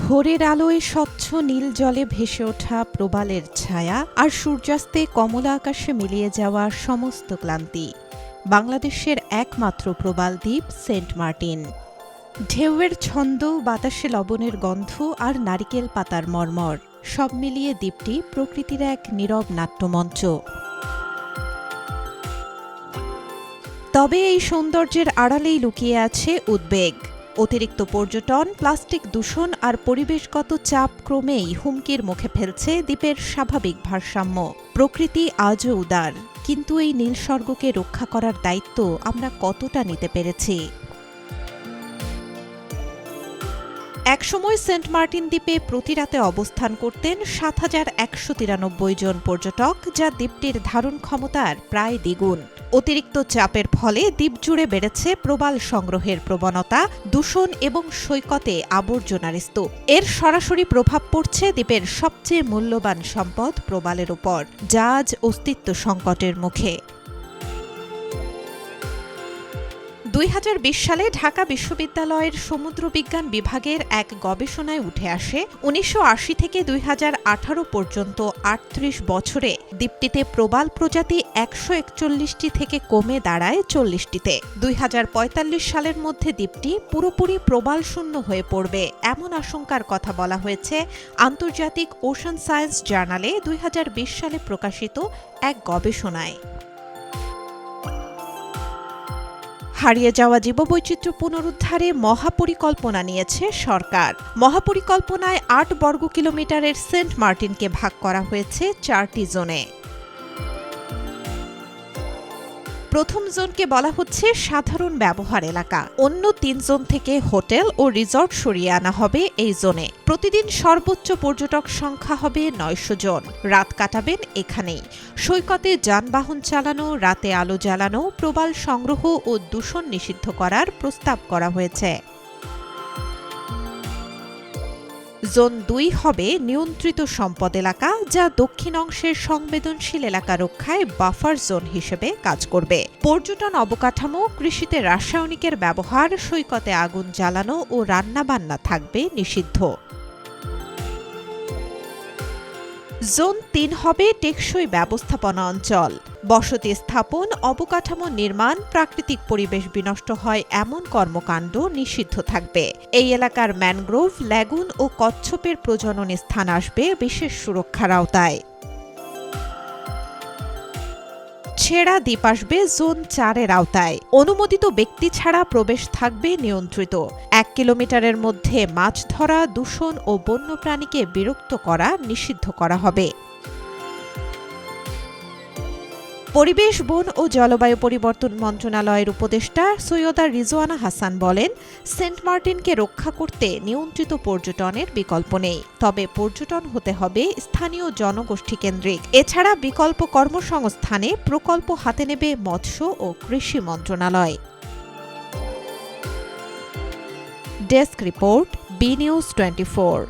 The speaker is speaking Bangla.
ভোরের আলোয় স্বচ্ছ নীল জলে ভেসে ওঠা প্রবালের ছায়া আর সূর্যাস্তে কমলা আকাশে মিলিয়ে যাওয়া সমস্ত ক্লান্তি। বাংলাদেশের একমাত্র প্রবাল দ্বীপ সেন্ট মার্টিন। ঢেউয়ের ছন্দ, বাতাসে লবণের গন্ধ আর নারিকেল পাতার মর্মর, সব মিলিয়ে দ্বীপটি প্রকৃতির এক নীরব নাট্যমঞ্চ। তবে এই সৌন্দর্যের আড়ালেই লুকিয়ে আছে উদ্বেগ। অতিরিক্ত পর্যটন, প্লাস্টিক দূষণ আর পরিবেশগত চাপ ক্রমেই হুমকির মুখে ফেলছে দ্বীপের স্বাভাবিক ভারসাম্য। প্রকৃতি আজও উদার, কিন্তু এই নীলস্বর্গকে রক্ষা করার দায়িত্ব আমরা কতটা নিতে পেরেছি? একসময় সেন্ট মার্টিন দ্বীপে প্রতি রাতে অবস্থান করতেন ৭,১৯৩ জন পর্যটক, যা দ্বীপটির ধারণ ক্ষমতার প্রায় দ্বিগুণ। অতিরিক্ত চাপের ফলে দ্বীপ জুড়ে বেড়েছে প্রবাল সংগ্রহের প্রবণতা, দূষণ এবং সৈকতে আবর্জনার স্তূপ। এর সরাসরি প্রভাব পড়ছে দ্বীপের সবচেয়ে মূল্যবান সম্পদ প্রবালের উপর, যা আজ অস্তিত্ব সংকটের মুখে। ২০২০ সালে ঢাকা বিশ্ববিদ্যালয়ের সমুদ্রবিজ্ঞান বিভাগের এক গবেষণায় উঠে আসে ১৯৮০ থেকে ২০১৮ পর্যন্ত ৩৮ বছরে দ্বীপটিতে প্রবাল প্রজাতি ১৪১টি থেকে কমে দাঁড়ায় ৪০টিতে। ২০৪৫ সালের মধ্যে দ্বীপটি পুরোপুরি প্রবাল শূন্য হয়ে পড়বে এমন আশঙ্কার কথা বলা হয়েছে আন্তর্জাতিক ওশান সায়েন্স জার্নালে ২০২০ সালে প্রকাশিত এক গবেষণায়। হারিয়ে যাওয়া জীববৈচিত্র্য পুনরুদ্ধারে মহাপরিকল্পনা নিয়েছে সরকার। মহাপরিকল্পনায় ৮ বর্গ কিলোমিটারের সেন্ট মার্টিনকে ভাগ করা হয়েছে ৪টি জোনে। প্রথম জোনকে বলা হচ্ছে সাধারণ ব্যবহার এলাকা। অন্য ৩ জোন থেকে হোটেল ও রিসর্ট সরিয়ে আনা হবে এই জোনে। প্রতিদিন সর্বোচ্চ পর্যটক সংখ্যা হবে ৯০০ জন। রাত কাটাবেন এখানেই। সৈকতে যানবাহন চালানো, রাতে আলো জ্বালানো, প্রবাল সংগ্রহ ও দূষণ নিষিদ্ধ করার প্রস্তাব করা হয়েছে। জোন ২ হবে নিয়ন্ত্রিত সম্পদ এলাকা, যা দক্ষিণ অংশের সংবেদনশীল এলাকা রক্ষায় বাফার জোন হিসেবে কাজ করবে। পর্যটন অবকাঠামো, কৃষিতে রাসায়নিকের ব্যবহার, সৈকতে আগুন জ্বালানো ও রান্নাবান্না থাকবে নিষিদ্ধ। জোন ৩ হবে টেকসই ব্যবস্থাপনা অঞ্চল। বসতি স্থাপন, অবকাঠামো নির্মাণ, প্রাকৃতিক পরিবেশ বিনষ্ট হয় এমন কর্মকাণ্ড নিষিদ্ধ থাকবে। এই এলাকার ম্যানগ্রোভ, ল্যাগুন ও কচ্ছপের প্রজনন স্থান আসবে বিশেষ সুরক্ষার আওতায়। ছেড়া দ্বীপ আসবে জোন ৪-এর আওতায়। অনুমোদিত ব্যক্তি ছাড়া প্রবেশ থাকবে নিয়ন্ত্রিত। ১ কিলোমিটারের মধ্যে মাছ ধরা, দূষণ ও বন্যপ্রাণীকে বিরক্ত করা নিষিদ্ধ করা হবে। পরিবেশ, বন ও জলবায়ু পরিবর্তন মন্ত্রণালয়ের উপদেষ্টা সৈয়দা রিজওয়ানা হাসান বলেন, সেন্ট মার্টিনকে রক্ষা করতে নিয়ন্ত্রিত পর্যটনের বিকল্প নেই। তবে পর্যটন হতে হবে স্থানীয় জনগোষ্ঠী কেন্দ্রিক। এছাড়া বিকল্প কর্মসংস্থানে প্রকল্প হাতে নেবে মৎস্য ও কৃষি মন্ত্রণালয়। Desk report, B news 24।